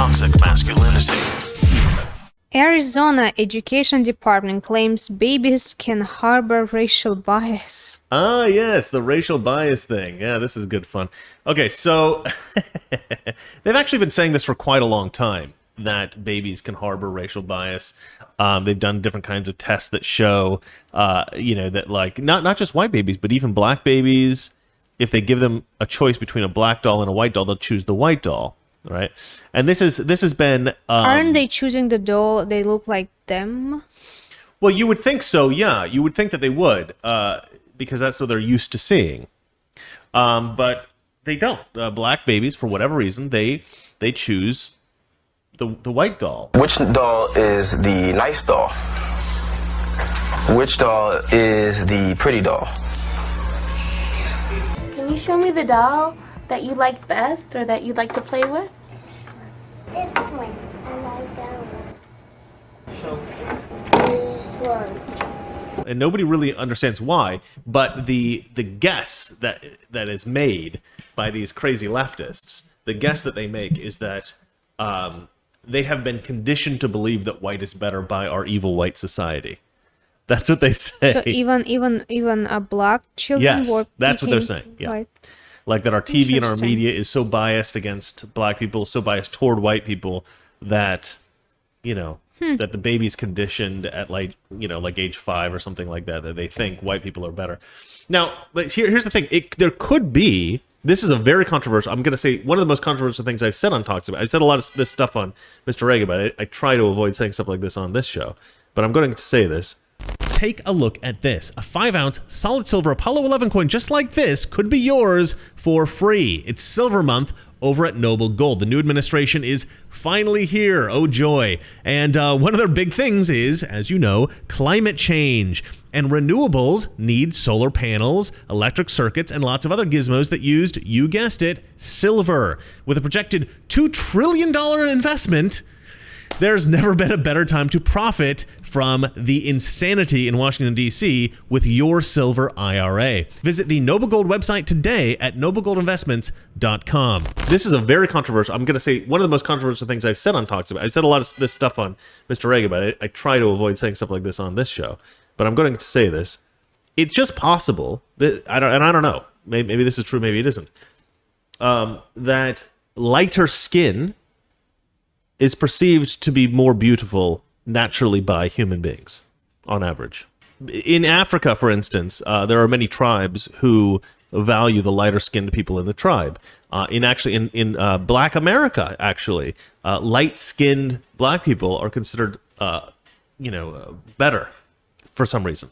toxic masculinity. Arizona Education Department claims babies can harbor racial bias. Ah, yes, the racial bias thing. Yeah, this is good fun. Okay, so they've actually been saying this for quite a long time, that babies can harbor racial bias. They've done different kinds of tests that show, that like not just white babies, but even black babies, if they give them a choice between a black doll and a white doll, they'll choose the white doll. Right, and this has been. Aren't they choosing the doll? They look like them. Well, you would think so. Yeah, you would think that they would, because that's what they're used to seeing. But they don't. Black babies, for whatever reason, they choose the white doll. Which doll is the nice doll? Which doll is the pretty doll? Can you show me the doll that you like best or that you'd like to play with? This one. I like that one. This one. And nobody really understands why, but the guess that is made by these crazy leftists, the guess that they make is that they have been conditioned to believe that white is better by our evil white society. That's what they say. So even black children yes, that's what they're saying. Yeah. White. Like that our TV and our media is so biased against black people, so biased toward white people that, that the baby's conditioned at like age 5 or something like that, that they think white people are better. Now, but here's the thing. There could be, this is a very controversial, I'm going to say one of the most controversial things I've said on Talks About. I've said a lot of this stuff on Mr. Reagan, but I try to avoid saying stuff like this on this show. But I'm going to say this. Take a look at this. A 5-ounce solid silver Apollo 11 coin just like this could be yours for free. It's Silver Month over at Noble Gold. The new administration is finally here. Oh, joy. And one of their big things is, as you know, climate change. And renewables need solar panels, electric circuits, and lots of other gizmos that used, you guessed it, silver. With a projected $2 trillion investment, there's never been a better time to profit from the insanity in Washington, D.C. with your silver IRA. Visit the Noble Gold website today at noblegoldinvestments.com. This is a very controversial, I'm going to say one of the most controversial ththings I've said on Talks About. I've said a lot of this stuff on Mr. Reagan, but I try to avoid saying stuff like this on this show. But I'm going to say this. It's just possible that, I don't know, maybe this is true, maybe it isn't, that lighter skin is perceived to be more beautiful naturally by human beings, on average. In Africa, for instance, there are many tribes who value the lighter-skinned people in the tribe. In Black America, actually, light-skinned black people are considered, better for some reason.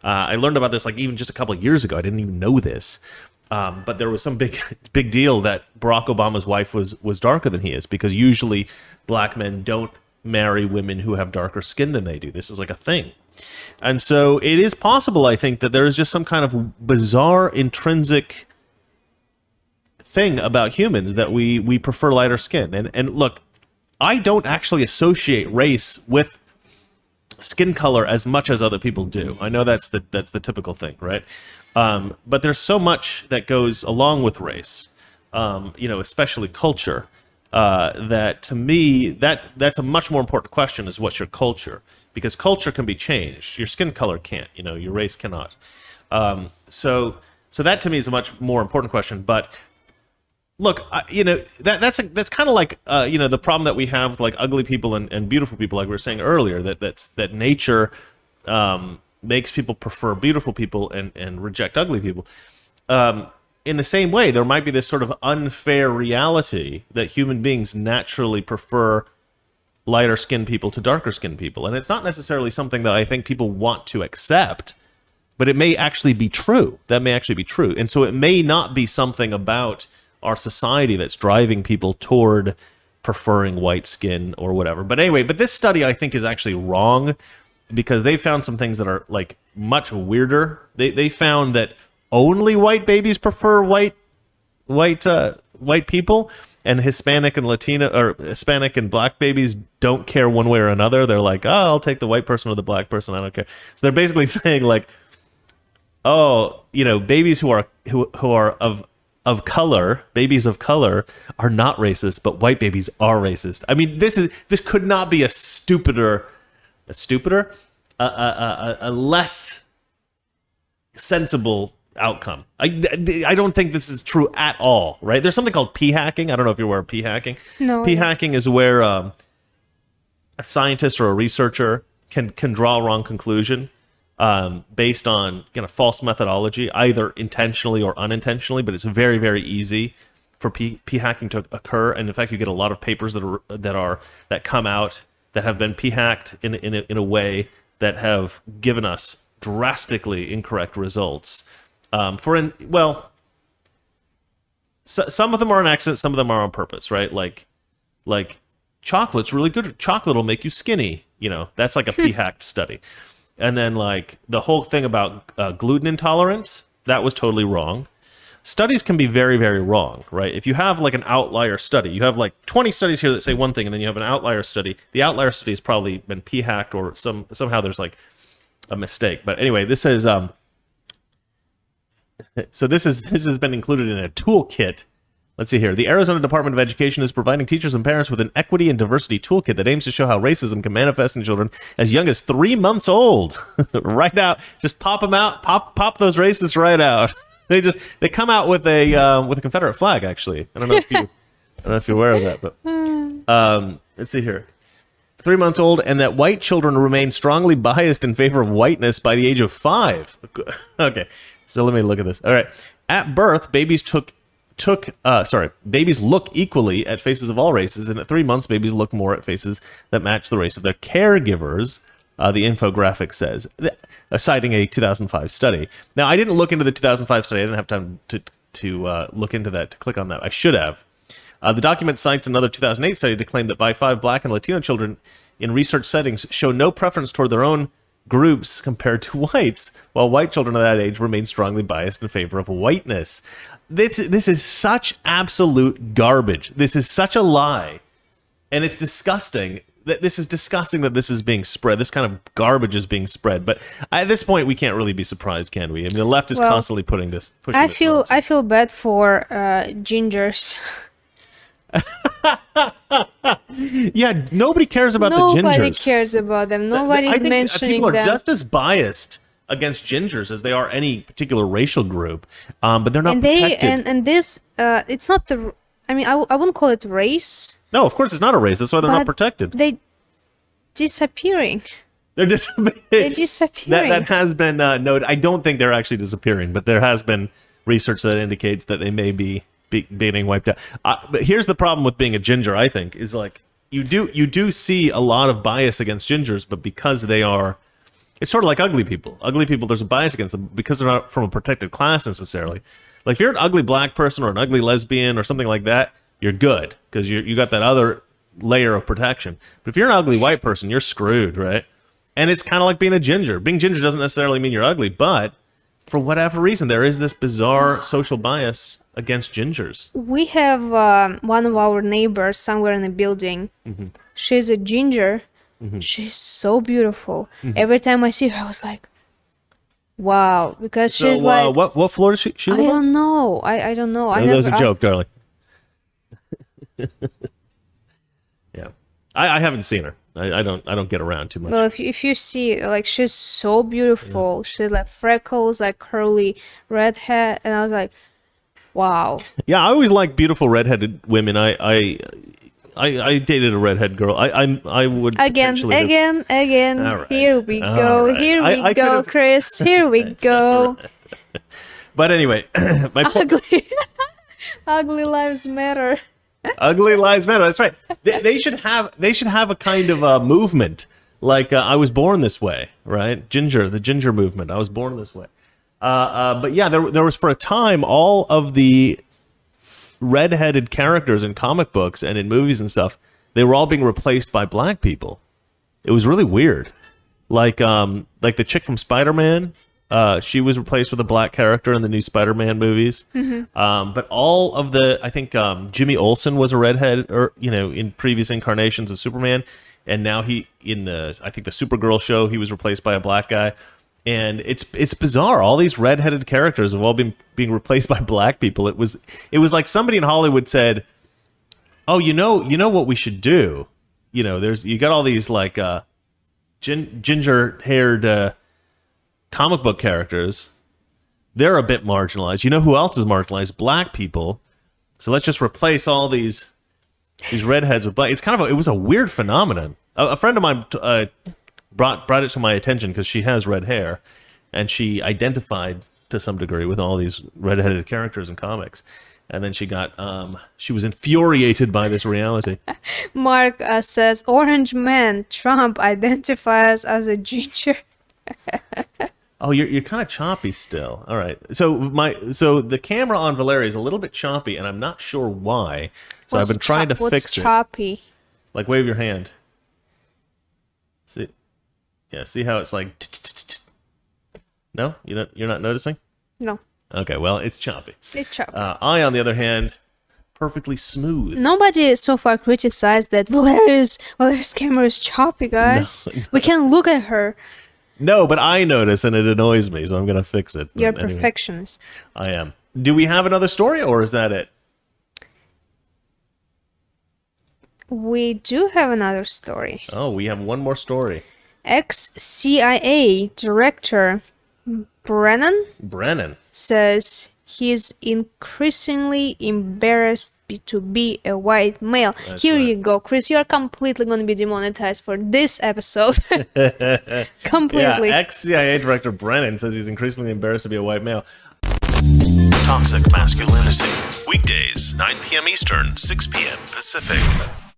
I learned about this even just a couple of years ago. I didn't even know this. But there was some big deal that Barack Obama's wife was darker than he is, because usually black men don't marry women who have darker skin than they do. This is like a thing. And so it is possible, I think, that there is just some kind of bizarre intrinsic thing about humans that we prefer lighter skin. And look, I don't actually associate race with skin color as much as other people do. I know that's the typical thing, right? But there's so much that goes along with race, especially culture, that to me, that's a much more important question is what's your culture? Because culture can be changed. Your skin color can't, your race cannot. So that to me is a much more important question. But look, that's kind of like, the problem that we have with like ugly people and beautiful people, like we were saying earlier, that nature makes people prefer beautiful people and reject ugly people. In the same way, there might be this sort of unfair reality that human beings naturally prefer lighter-skinned people to darker-skinned people. And it's not necessarily something that I think people want to accept, but it may actually be true. That may actually be true. And so it may not be something about our society that's driving people toward preferring white skin or whatever. But anyway, this study I think is actually wrong, because they found some things that are like much weirder. They found that only white babies prefer white people, and Hispanic and Latino or Hispanic and black babies don't care one way or another. They're like, oh, I'll take the white person or the black person. I don't care. So they're basically saying like, oh, babies who are of of color, babies of color, are not racist, but white babies are racist. I mean, this could not be a less sensible outcome. I don't think this is true at all, right? There's something called p-hacking. I don't know if you're aware of p-hacking. No. P-hacking is where a scientist or a researcher can draw a wrong conclusion based on false methodology, either intentionally or unintentionally. But it's very, very easy for p-hacking to occur, and in fact, you get a lot of papers that come out that have been p-hacked in a way that have given us drastically incorrect results. Some of them are an accident, some of them are on purpose, right? Like chocolate's really good. Chocolate will make you skinny. That's like a p-hacked study. And then like the whole thing about gluten intolerance, that was totally wrong. Studies can be very, very wrong, right? If you have like an outlier study, you have like 20 studies here that say one thing, and then you have an outlier study. The outlier study has probably been p-hacked, or somehow there's like a mistake. But anyway, this is this has been included in a toolkit. Let's see here. The Arizona Department of Education is providing teachers and parents with an equity and diversity toolkit that aims to show how racism can manifest in children as young as 3 months old. Right out, just pop them out, pop those racists right out. They come out with a Confederate flag. Actually, I don't know if you're aware of that, but let's see here. 3 months old, and that white children remain strongly biased in favor of whiteness by the age of 5. Okay, so let me look at this. All right, at birth, babies babies look equally at faces of all races, and at 3 months, babies look more at faces that match the race of their caregivers. The infographic says, citing a 2005 study. Now, I didn't look into the 2005 study. I didn't have time to look into that, to click on that. I should have. The document cites another 2008 study to claim that by 5 Black and Latino children in research settings show no preference toward their own groups compared to whites, while white children of that age remain strongly biased in favor of whiteness. This is such absolute garbage. This is such a lie, and it's disgusting. This is disgusting that this is being spread. This kind of garbage is being spread. But at this point, we can't really be surprised, can we? I mean, the left is constantly pushing this. I feel bad for gingers. Yeah, nobody cares about the gingers. Nobody cares about them. Nobody's mentioning people are them. just as biased against gingers as they are any particular racial group, but they're not protected. And this, it's not the. I mean, I wouldn't call it race. No, of course it's not a race. That's why they're not protected. They disappearing. They're disappearing. They're disappearing. That has been noted. I don't think they're actually disappearing, but there has been research that indicates that they may be being wiped out. But here's the problem with being a ginger, I think, is like you do see a lot of bias against gingers, but because they are, it's sort of like ugly people. Ugly people, there's a bias against them because they're not from a protected class necessarily. Like if you're an ugly black person or an ugly lesbian or something like that, you're good because you got that other layer of protection. But if you're an ugly white person, you're screwed, right? And it's kind of like being a ginger. Being ginger doesn't necessarily mean you're ugly, but for whatever reason, there is this bizarre social bias against gingers. We have one of our neighbors somewhere in the building. Mm-hmm. She's a ginger. Mm-hmm. She's so beautiful. Mm-hmm. Every time I see her, I was like, wow, because she's like... What floor does she live on? I don't know. I don't know. No, that was a joke, darling. Yeah, I haven't seen her. I don't get around too much. Well, if you see, like, she's so beautiful. Yeah. She's like freckles, like curly red hair, and I was like, wow. Yeah, I always like beautiful redheaded women. I dated a redhead girl. I would again. Right. Here we go. Right. Here we go, Chris. Here we go. But anyway, my point. Ugly lives matter. Ugly lives matter. That's right. They should have a kind of a movement like I was born this way, right? The ginger movement. I was born this way. But yeah, there was for a time all of the redheaded characters in comic books and in movies and stuff, they were all being replaced by black people. It was really weird. Like the chick from Spider-Man. She was replaced with a black character in the new Spider-Man movies. Mm-hmm. But all of I think Jimmy Olsen was a redhead, in previous incarnations of Superman, and now I think the Supergirl show, he was replaced by a black guy. And it's bizarre. All these redheaded characters have all been being replaced by black people. It was like somebody in Hollywood said, "Oh, you know what we should do? You know, you got all these like ginger-haired comic book characters. They're a bit marginalized. You know who else is marginalized? Black people. So let's just replace all these redheads with black." It's kind of it was a weird phenomenon. A friend of mine brought it to my attention because she has red hair, and she identified to some degree with all these redheaded characters in comics. And then she was infuriated by this reality. Mark says, "Orange man, Trump identifies as a ginger." Oh, you're kind of choppy still. All right. So the camera on Valeria is a little bit choppy, and I'm not sure why. So I've been trying to fix it. What's choppy? Like wave your hand. See? Yeah, see how it's like No? You're not noticing? No. Okay, well, it's choppy. It's choppy. I, on the other hand, perfectly smooth. Nobody so far criticized that Valeria's camera is choppy, guys. No. We can look at her. No, but I notice, and it annoys me, so I'm going to fix it. You're a anyway, perfectionist. I am. Do we have another story, or is that it? We do have another story. Oh, we have one more story. Ex-CIA director Brennan says he's increasingly embarrassed to be a white male. Here you go, Chris. You are completely going to be demonetized for this episode. Completely. Yeah, ex-CIA director Brennan says he's increasingly embarrassed to be a white male. Toxic Masculinity. Weekdays, 9 p.m. Eastern, 6 p.m. Pacific.